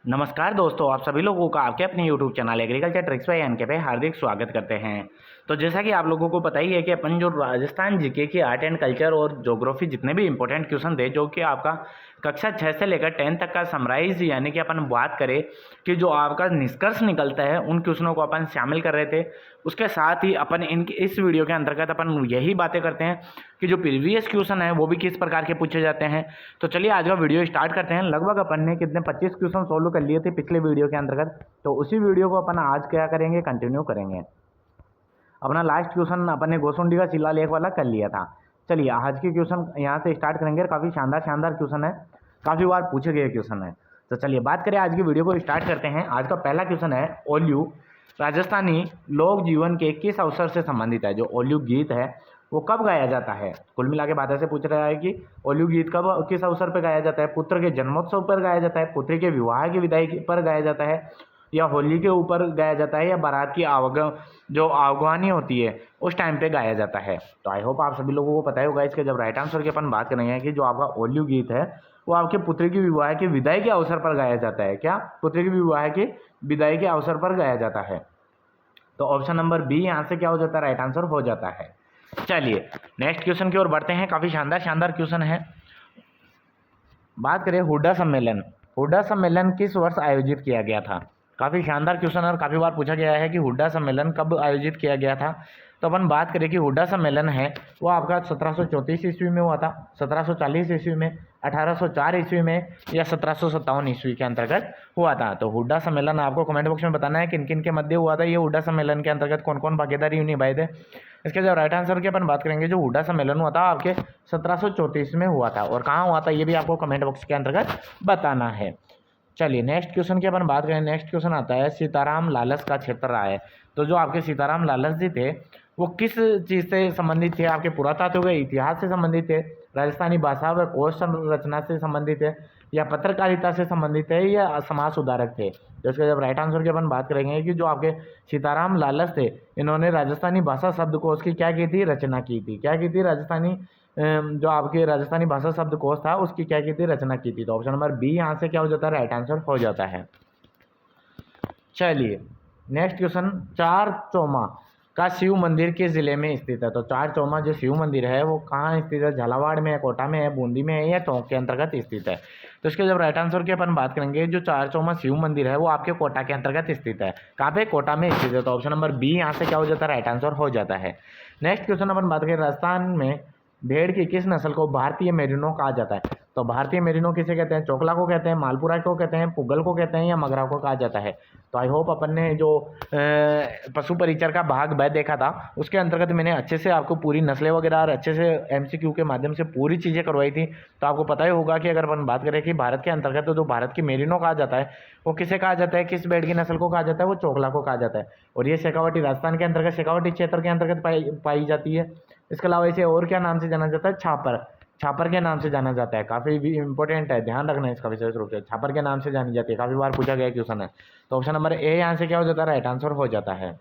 नमस्कार दोस्तों, आप सभी लोगों का आपके अपने YouTube channel agriculture tricks by NK पे हार्दिक स्वागत करते हैं। तो जैसा कि आप लोगों को पता ही है कि अपन जो राजस्थान जीके की आर्ट एंड कल्चर और ज्योग्राफी जितने भी इंपॉर्टेंट क्वेश्चन थे, जो कि आपका कक्षा 6 से लेकर 10 तक का समराइज यानी कि अपन बात करें कि जो आपका निष्कर्ष निकलता है उन क्वेश्चनों को अपन शामिल कर रहे थे। उसके साथ ही अपन इस वीडियो के अंतर्गत अपन यही बातें करते हैं कि जो प्रीवियस क्वेश्चन है वो भी किस प्रकार के पूछे जाते हैं। तो चलिए आज का वीडियो स्टार्ट करते हैं। लगभग अपन ने कितने 25 क्वेश्चन सोल्व कर लिए थे पिछले वीडियो के अंतर्गत, तो उसी वीडियो को अपन आज क्या करेंगे, कंटिन्यू करेंगे। अपना लास्ट क्वेश्चन अपन ने गोसुंडी का शिलालेख वाला कर लिया था। चलिए आज के क्वेश्चन यहाँ से स्टार्ट करेंगे। काफ़ी शानदार शानदार क्वेश्चन है, काफ़ी बार पूछे गए क्वेश्चन है। तो चलिए बात करें, आज की वीडियो को स्टार्ट करते हैं। आज का पहला क्वेश्चन है, ओल्यू राजस्थानी लोक जीवन के किस अवसर से संबंधित है। जो ओल्यू गीत है वो कब गाया जाता है। कुल मिला के बात ऐसे पूछ रहा है कि ओल्यू गीत कब किस अवसर पर गाया जाता है। पुत्र के जन्मोत्सव पर गाया जाता है, पुत्री के विवाह की विदाई पर गाया जाता है, या होली के ऊपर गाया जाता है, या बारात की जो आगवानी होती है उस टाइम पे गाया जाता है। तो आई होप आप सभी लोगों को पता ही होगा। इसके जब राइट आंसर की अपन बात करेंगे कि जो आपका ओल्यू गीत है वो आपके पुत्री की विवाह की विदाई के अवसर पर गाया जाता है। क्या पुत्री की विवाह की विदाई के अवसर पर गाया जाता है। तो ऑप्शन नंबर बी यहाँ से क्या हो जाता है, राइट आंसर हो जाता है। चलिए नेक्स्ट क्वेश्चन की ओर बढ़ते हैं। काफ़ी शानदार शानदार क्वेश्चन है। बात करें हुड्डा सम्मेलन। हुड्डा सम्मेलन किस वर्ष आयोजित किया गया था। काफ़ी शानदार क्वेश्चन और काफ़ी बार पूछा गया है कि हुड्डा सम्मेलन कब आयोजित किया गया था। तो अपन बात करें कि हुड्डा सम्मेलन है वो आपका 1734 ईस्वी में हुआ था, 1740 ईस्वी में, 1804 ईस्वी में, या 1757 ईस्वी के अंतर्गत हुआ था। तो हुड्डा सम्मेलन आपको कमेंट बॉक्स में बताना है किन किन के मध्य हुआ था। ये हुड्डा सम्मेलन के अंतर्गत कौन कौन भागीदारी निभाए थे। इसके जो राइट आंसर की अपन बात करेंगे, जो हुड्डा सम्मेलन हुआ था आपके 1734 में हुआ था, और कहाँ हुआ था ये भी आपको कमेंट बॉक्स के अंतर्गत बताना है। चलिए नेक्स्ट क्वेश्चन की अपन बात करें। नेक्स्ट क्वेश्चन आता है, सीताराम लालस का क्षेत्र रहा है। तो जो आपके सीताराम लालस जी थे वो किस चीज़ से संबंधित थे। आपके पुरातत्व के इतिहास से संबंधित थे, राजस्थानी भाषा व कोश संरचना से संबंधित है, या पत्रकारिता से संबंधित है, या समाज सुधारक थे। तो इसका जब राइट आंसर की अपन बात करेंगे कि जो आपके सीताराम लालस थे इन्होंने राजस्थानी भाषा शब्दकोश की क्या की थी, रचना की थी। क्या की थी, राजस्थानी जो आपके राजस्थानी भाषा शब्दकोश था उसकी क्या की थी, रचना की थी। तो ऑप्शन नंबर बी यहाँ से क्या हो जाता है, राइट आंसर हो जाता है। चलिए नेक्स्ट क्वेश्चन, चार चौमा का शिव मंदिर किस जिले में स्थित है। तो चार चौमा जो शिव मंदिर है वो कहाँ स्थित है, झालावाड़ में है, कोटा में है, बूंदी में है, या टोंक के अंतर्गत स्थित है। तो इसके जब राइट आंसर की अपन बात करेंगे, जो चार चौमा शिव मंदिर है वो आपके कोटा के अंतर्गत स्थित है। कहाँ पे, कोटा में स्थित है। तो ऑप्शन नंबर बी यहाँ से क्या हो जाता है, राइट आंसर हो जाता है। नेक्स्ट क्वेश्चन अपन बात करें, राजस्थान में भेड़ की किस नस्ल को भारतीय मेरिनो कहा जाता है। तो भारतीय मेरिनो किसे कहते हैं, चोकला को कहते हैं, मालपुरा को कहते हैं, पुगल को कहते हैं, या मगरा को कहा जाता है। तो आई होप अपन ने जो पशु परिचर का भाग ब देखा था उसके अंतर्गत मैंने अच्छे से आपको पूरी नस्लें वगैरह और अच्छे से एमसीक्यू के माध्यम से पूरी चीज़ें करवाई थी। तो आपको पता ही होगा कि अगर अपन बात करें कि भारत के अंतर्गत तो जो भारत की मेरिनो कहा जाता है वो किसे कहा जाता है, किस भेड़ की नस्ल को कहा जाता है, वो चोकला को कहा जाता है। और ये शेखावटी, राजस्थान के अंतर्गत शेखावटी क्षेत्र के अंतर्गत पाई जाती है। इसके अलावा इसे और क्या नाम से जाना जाता है, छापर, छापर के नाम से जाना जाता है। काफ़ी भी इंपॉर्टेंट है, ध्यान रखना है इसका विशेष रूप से, छापर के नाम से जानी जाती है। काफ़ी बार पूछा गया क्वेश्चन है। तो ऑप्शन नंबर ए यहाँ से क्या हो जाता है, राइट आंसर हो जाता है।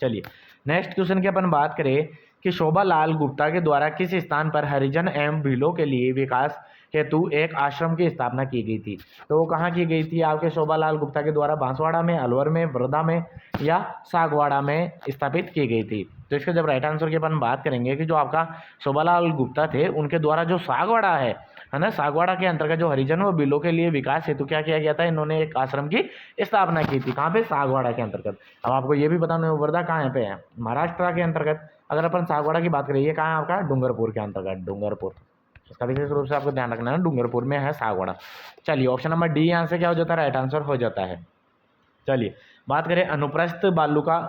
चलिए नेक्स्ट क्वेश्चन की अपन बात करें कि शोभा लाल गुप्ता के द्वारा किस स्थान पर हरिजन एवं भीलों के लिए विकास हेतु एक आश्रम की स्थापना की गई थी। तो वो कहाँ की गई थी आपके शोभा लाल गुप्ता के द्वारा, बांसवाड़ा में, अलवर में, वर्धा में, या सागवाड़ा में स्थापित की गई थी। तो इसका जब राइट आंसर की अपन बात करेंगे कि जो आपका शोभा लाल गुप्ता थे उनके द्वारा जो सागवाड़ा है ना, सागवाड़ा के अंतर्गत जो हरिजन व बिलों के लिए विकास हेतु क्या किया गया था, इन्होंने एक आश्रम की स्थापना की थी। कहाँ पे, सागवाड़ा के अंतर्गत। अब आपको ये भी बताना है वर्धा कहाँ पे है, महाराष्ट्र के अंतर्गत। अगर अपन सागवाड़ा की बात करें, ये कहाँ है आपका, डूंगरपुर के अंतर्गत, डूंगरपुर। इसका विशेष रूप से आपको ध्यान रखना है, डूंगरपुर में है सागवाड़ा। चलिए ऑप्शन नंबर डी यहाँ से क्या हो जाता है, राइट आंसर हो जाता है। चलिए बात करें, अनुप्रस्थ बालुका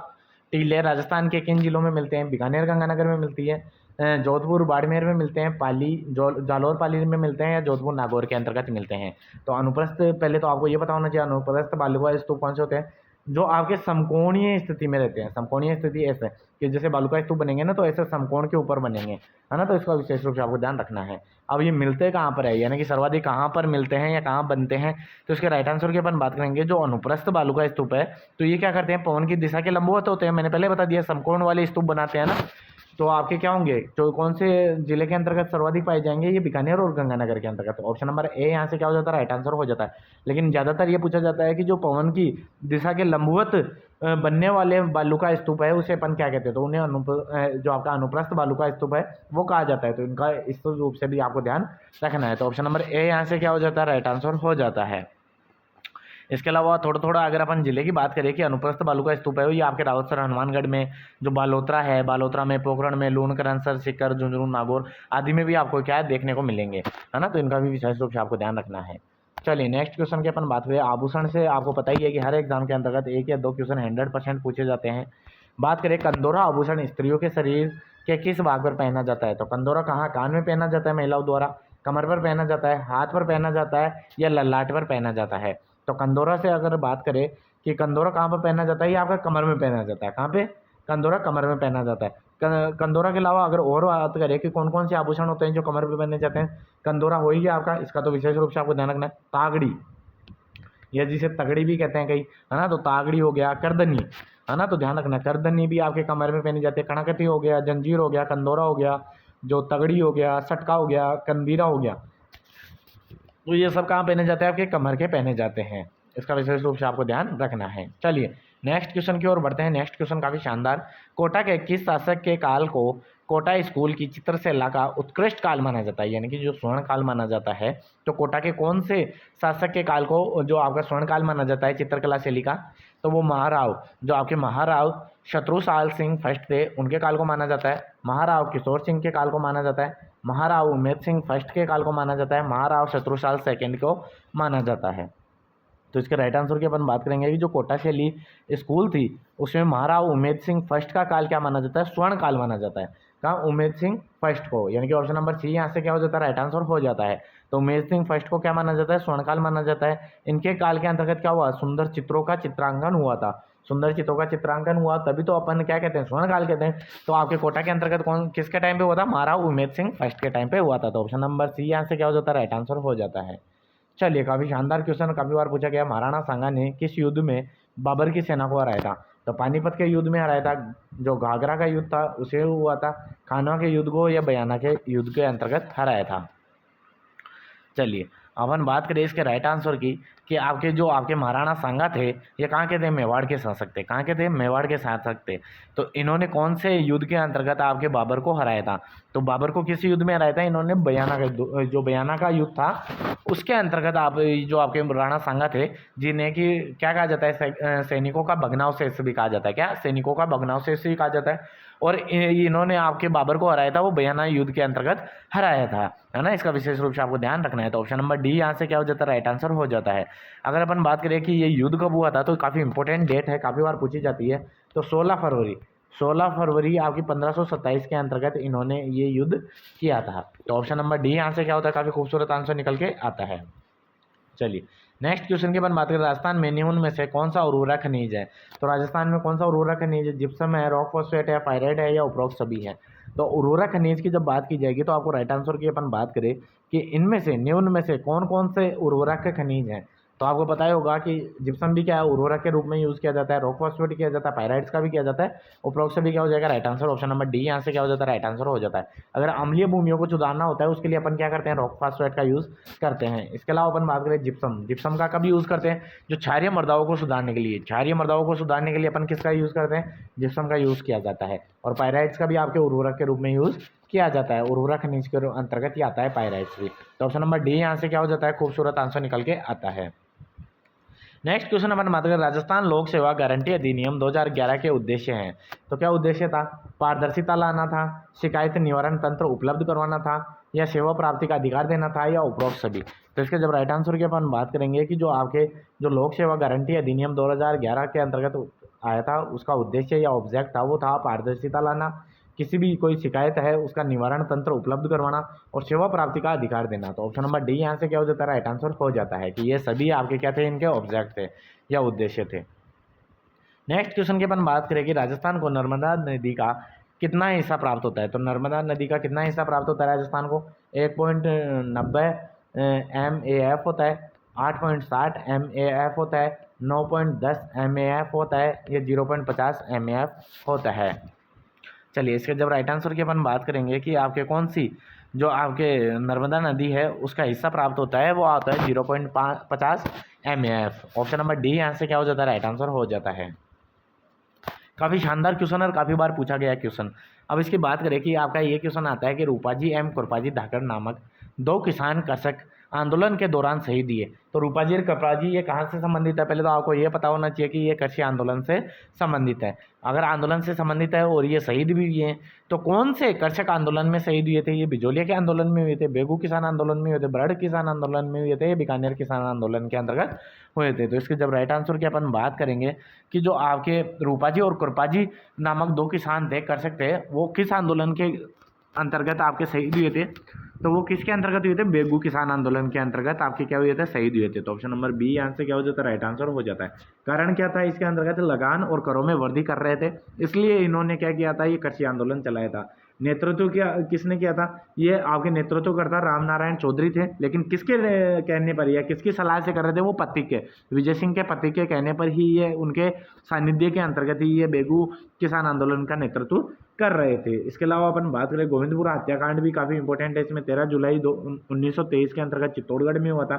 टीले राजस्थान के किन जिलों में मिलते हैं। बीकानेर गंगानगर में मिलती है, जोधपुर बाड़मेर में मिलते हैं, पाली जालौर पाली में मिलते हैं, या जोधपुर नागौर के अंतर्गत मिलते हैं। तो अनुप्रस्थ, पहले तो आपको ये पता होना चाहिए अनुप्रस्थ बालुका स्तूप कौन से होते हैं, जो आपके समकोणीय स्थिति में रहते हैं। समकोणीय स्थिति ऐसे कि जैसे बालुका स्तूप बनेंगे ना तो ऐसे समकोण के ऊपर बनेंगे, है ना। तो इसका विशेष रूप से आपको ध्यान रखना है। अब ये मिलते कहाँ पर है, यानी कि सर्वाधिक कहाँ पर मिलते हैं या कहाँ बनते हैं। तो इसके राइट आंसर की अपन बात करेंगे, जो अनुप्रस्थ बालुका स्तूप है तो ये क्या करते हैं, पवन की दिशा के लंबवत होते हैं। मैंने पहले बता दिया, समकोण वाले स्तूप बनाते हैं ना, तो आपके क्या होंगे, तो कौन से जिले के अंतर्गत सर्वाधिक पाए जाएंगे, ये बीकानेर और गंगानगर के अंतर्गत। ऑप्शन नंबर ए यहाँ से क्या हो जाता है, राइट आंसर हो जाता है। लेकिन ज़्यादातर ये पूछा जाता है कि जो पवन की दिशा के लंबवत बनने वाले बालू का स्तूप है उसे अपन क्या कहते हैं, तो उन्हें जो आपका अनुप्रस्थ बालू का स्तूप है वो कहा जाता है। तो इनका इस रूप से भी आपको ध्यान रखना है। तो ऑप्शन नंबर ए यहाँ से क्या हो जाता है, राइट आंसर हो जाता है। इसके अलावा थोड़ा थोड़ा अगर अपन जिले की बात करें कि अनुप्रस्थ बालू का स्तूप है, ये आपके रावतसर हनुमानगढ़ में, जो बालोतरा है, बालोतरा में, पोखरण में, लूणकरण, सरसीकर, झुंझुनू, नागौर आदि में भी आपको क्या है देखने को मिलेंगे, है ना। तो इनका भी विशेष रूप से आपको ध्यान रखना है। चलिए नेक्स्ट क्वेश्चन की अपन बात करें। आभूषण से आपको पता ही है कि हर एग्जाम के अंतर्गत 1 या 2 क्वेश्चन 100% पूछे जाते हैं। बात करें कंदोरा आभूषण स्त्रियों के शरीर के किस भाग पर पहना जाता है, तो कंदोरा कहाँ, कान में पहना जाता है महिलाओं द्वारा, कमर पर पहना जाता है, हाथ पर पहना जाता है या ललाट पर पहना जाता है। तो कंदोरा से अगर बात करें कि कंदोरा कहाँ पर पहना जाता है, ये आपका कमर में पहना जाता है। कहाँ पे, कंदोरा कमर में पहना जाता है। कंदोरा के अलावा अगर और बात करें कि कौन कौन से आभूषण होते हैं जो कमर पे पहने जाते हैं, कंदोरा हो ही गया आपका, इसका तो विशेष रूप से आपको ध्यान रखना है। तागड़ी, या जिसे तगड़ी भी कहते हैं कई, है ना, तो तागड़ी हो गया, करदनी, है ना, तो ध्यान रखना करदनी भी आपके कमर में पहनी जाती है। कड़कती हो गया, जंजीर हो गया, कंदोरा हो गया, जो तगड़ी हो गया, सटका हो गया, कंदीरा हो गया, तो ये सब कहाँ पहने जाते हैं, आपके कमर के पहने जाते हैं। इसका विशेष रूप से आपको ध्यान रखना है। चलिए नेक्स्ट क्वेश्चन की ओर बढ़ते हैं। नेक्स्ट क्वेश्चन काफ़ी शानदार। कोटा के किस शासक के काल को कोटा स्कूल की चित्रशैला का उत्कृष्ट काल माना जाता है, यानी कि जो स्वर्ण काल माना जाता है। तो कोटा के कौन से शासक के काल को जो आपका स्वर्ण काल माना जाता है चित्रकला शैली का, तो वो महाराव, जो आपके महाराव शत्रुसाल सिंह फर्स्ट थे उनके काल को माना जाता है, महाराव किशोर सिंह के काल को माना जाता है, महाराव उमेद सिंह फर्स्ट के काल को माना जाता है, महाराव शत्रुसाल सेकंड को माना जाता है। तो इसके राइट आंसर की अपन बात करेंगे कि जो कोटा शैली स्कूल थी उसमें महाराव उमेद सिंह फर्स्ट का काल क्या माना जाता है, स्वर्ण काल माना जाता है। कहाँ, उमेद सिंह फर्स्ट को, यानी कि ऑप्शन नंबर सी यहाँ से क्या हो जाता है, राइट आंसर हो जाता है। तो उमेद सिंह फर्स्ट को क्या माना जाता है, स्वर्ण काल माना जाता है। इनके काल के अंतर्गत क्या हुआ, सुंदर चित्रों का चित्रांकन हुआ था, सुंदर चित्रों का चित्रांकन हुआ, तभी तो अपन क्या कहते हैं, स्वर्ण काल कहते हैं। तो आपके कोटा के अंतर्गत कौन किसके टाइम पे हुआ था, महाराव उमेद सिंह फर्स्ट के टाइम पे हुआ था। तो ऑप्शन नंबर सी यहाँ से क्या हो जाता है, राइट आंसर हो जाता है। चलिए काफ़ी शानदार क्वेश्चन काफ़ी बार पूछा गया। महाराणा सांगा ने किस युद्ध में बाबर की सेना को हराया था, तो पानीपत के युद्ध में हराया था, जो घाघरा का युद्ध था उसे हुआ था, खानवा के युद्ध को या बयाना के युद्ध के अंतर्गत हराया था। चलिए अपन बात करें इसके राइट आंसर की कि आपके जो आपके महाराणा सांगा थे ये कहाँ के थे, मेवाड़ के शासक थे। कहाँ के थे, मेवाड़ के शासक थे। तो इन्होंने कौन से युद्ध के अंतर्गत आपके बाबर को हराया था, तो बाबर को किस युद्ध में हराया था, इन्होंने बयाना का जो बयाना का युद्ध था उसके अंतर्गत आप जो आपके राणा सांगा थे जिन्हें कि क्या कहा जाता है, सैनिकों का भग्नावशेष भी कहा जाता है। क्या, सैनिकों का भग्नावशेष भी कहा जाता है। और इन्होंने आपके बाबर को हराया था, वो बयाना युद्ध के अंतर्गत हराया था, है ना। इसका विशेष रूप से आपको ध्यान रखना है। तो ऑप्शन नंबर डी यहाँ से क्या हो जाता है, राइट आंसर हो जाता है। अगर अपन बात करें कि ये युद्ध कब हुआ था, तो काफ़ी इंपॉर्टेंट डेट है, काफ़ी बार पूछी जाती है। तो 16 फरवरी आपकी 1527 के अंतर्गत इन्होंने ये युद्ध किया था। तो ऑप्शन नंबर डी यहाँ से क्या होता है, काफ़ी खूबसूरत आंसर निकल के आता है। चलिए नेक्स्ट क्वेश्चन की अपन बात करें। राजस्थान में निम्न में से कौन सा उर्वरक खनिज है, तो राजस्थान में कौन सा उर्वरक खनिज है, जिप्सम है, रॉक फॉस्फेट है, पायराइट है या उपरोक्त सभी है। तो उर्वरक खनिज की जब बात की जाएगी तो आपको राइट आंसर की अपन बात करें कि इनमें से निम्न में से कौन कौन से उर्वरक खनिज हैं, तो आपको पता ही होगा कि जिप्सम भी क्या है, उर्वरक के रूप में यूज़ किया जाता है, रॉक फॉस्फेट किया जाता है, पायराइट्स का भी किया जाता है, उपरोक्त से भी क्या हो जाएगा, right answer option number D यहाँ से क्या हो जाता है, राइट आंसर हो जाता है। अगर अम्लीय भूमियों को सुधारना होता है उसके लिए अपन क्या करते हैं, रॉक फॉस्फेट का यूज़ करते हैं। इसके अलावा अपन बात करें जिप्सम का कभी यूज़ करते हैं, जो क्षारीय मृदाओं को सुधारने के लिए, क्षारीय मृदाओं को सुधारने के लिए अपन किसका यूज़ करते हैं, जिप्सम का यूज़ किया जाता है। और पायराइट्स का भी आपके उर्वरक के रूप में यूज़ किया जाता है, उर्वरक खनिज के अंतर्गत ही आता है पायराइट्स भी। तो ऑप्शन नंबर डी यहाँ से क्या हो जाता है, खूबसूरत आंसर निकल के आता है। नेक्स्ट क्वेश्चन अपन बात करें। राजस्थान लोक सेवा गारंटी अधिनियम 2011 के उद्देश्य हैं, तो क्या उद्देश्य था, पारदर्शिता लाना था, शिकायत निवारण तंत्र उपलब्ध करवाना था, या सेवा प्राप्ति का अधिकार देना था, या उपरोक्त सभी। तो इसके जब राइट आंसर की अपन बात करेंगे कि जो आपके जो लोक सेवा गारंटी अधिनियम 2011 के अंतर्गत आया था उसका उद्देश्य या ऑब्जेक्ट था वो था पारदर्शिता लाना, किसी भी कोई शिकायत है उसका निवारण तंत्र उपलब्ध करवाना और सेवा प्राप्ति का अधिकार देना। तो ऑप्शन नंबर डी यहाँ से क्या हो जाता है, राइट आंसर हो जाता है कि ये सभी आपके क्या थे, इनके ऑब्जेक्ट थे या उद्देश्य थे। नेक्स्ट क्वेश्चन की अपन बात करें कि राजस्थान को नर्मदा नदी का कितना हिस्सा प्राप्त होता है, तो नर्मदा नदी का कितना हिस्सा प्राप्त होता है राजस्थान को, 1.90 MAF होता है, 8.60 MAF होता है, 9.10 MAF होता है, या 0.50 MAF होता है। चलिए इसके जब राइट आंसर की अपन बात करेंगे कि आपके कौन सी जो आपके नर्मदा नदी है उसका हिस्सा प्राप्त होता है, वो आता है 0.50 MAF। ऑप्शन नंबर डी यहाँ से क्या हो जाता है, राइट आंसर हो जाता है। काफ़ी शानदार क्वेश्चन और काफ़ी बार पूछा गया क्वेश्चन। अब इसकी बात करें कि आपका ये क्वेश्चन आता है कि रूपाजी एम कृपाजी धाकड़ नामक 2 किसान कृषक आंदोलन के दौरान शहीद दिए। तो रूपाजी और कृपाजी ये कहाँ से संबंधित है, पहले तो आपको ये पता होना चाहिए कि ये कृषि आंदोलन से संबंधित है। अगर आंदोलन से संबंधित है और ये शहीद भी हुए हैं, तो कौन से कृषक आंदोलन में शहीद हुए थे? ये बिजोलिया के आंदोलन में हुए थे, बेगू किसान आंदोलन में हुए थे, बरड़ किसान आंदोलन में हुए थे, बीकानेर किसान आंदोलन के अंतर्गत हुए थे। तो इसके जब राइट आंसर की अपन बात करेंगे कि जो आपके रूपाजी और कृपाजी नामक 2 किसान थे, कृषक थे, वो किस आंदोलन के अंतर्गत आपके शहीद हुए थे? तो वो किसके अंतर्गत हुए थे? बेगू किसान आंदोलन के अंतर्गत आपके क्या हुए थे, शहीद हुए थे। तो ऑप्शन नंबर बी यहाँ से क्या हो जाता है, राइट आंसर हो जाता है। कारण क्या था, इसके अंतर्गत लगान और करों में वृद्धि कर रहे थे, इसलिए इन्होंने क्या किया था, ये कृषि आंदोलन चलाया था। नेतृत्व क्या किसने किया था? ये आपके नेतृत्वकर्ता राम नारायण चौधरी थे, लेकिन किसके कहने पर या किसकी सलाह से कर रहे थे? वो पति के, विजय सिंह के पति के कहने पर ही ये, उनके सानिध्य के अंतर्गत ही ये बेगू किसान आंदोलन का नेतृत्व कर रहे थे। इसके अलावा अपन बात करें गोविंदपुरा हत्याकांड भी काफ़ी इंपॉर्टेंट है। इसमें 13 जुलाई 1923 के अंतर्गत चित्तौड़गढ़ में हुआ था।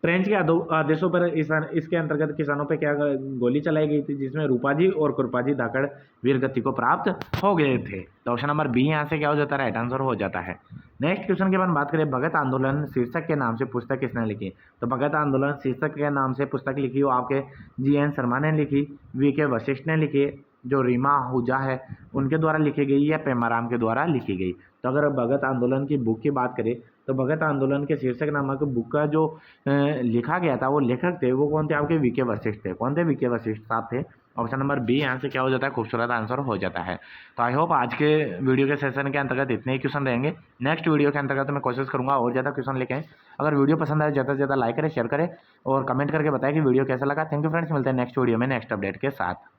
फ्रेंच के आदेशों पर इसके अंतर्गत किसानों पर क्या गोली चलाई गई थी, जिसमें रूपाजी और कृपाजी धाकड़ वीरगति को प्राप्त हो गए थे। तो ऑप्शन नंबर बी यहाँ से क्या हो जाता है, राइट आंसर हो जाता है। नेक्स्ट क्वेश्चन की अपन बात करें, भगत आंदोलन शीर्षक के नाम से पुस्तक किसने लिखी? तो भगत आंदोलन शीर्षक के नाम से पुस्तक लिखी वो आपके GN शर्मा ने लिखी, VK वशिष्ठ ने लिखी, जो रीमा आहूजा है उनके द्वारा लिखी गई, या पेमाराम के द्वारा लिखी गई। तो अगर भगत आंदोलन की बुक की बात करें तो भगत आंदोलन के शीर्षक नामक बुक का जो लिखा गया था, वो लेखक थे, वो कौन थे? आपके VK वशिष्ठ थे। कौन थे? VK वशिष्ठ साहब थे। ऑप्शन नंबर बी यहाँ से क्या हो जाता है, खूबसूरत आंसर हो जाता है। तो आई होप आज के वीडियो के सेशन के अंतर्गत इतने ही क्वेश्चन रहेंगे। नेक्स्ट वीडियो के अंतर्गत मैं कोशिश करूँगा और ज़्यादा क्वेश्चन लेके आएँ। अगर वीडियो पसंद आए ज़्यादा से ज़्यादा लाइक करें, शेयर करें और कमेंट करके बताएं कि वीडियो कैसा लगा। थैंक यू फ्रेंड्स, मिलते हैं नेक्स्ट वीडियो में नेक्स्ट अपडेट के साथ।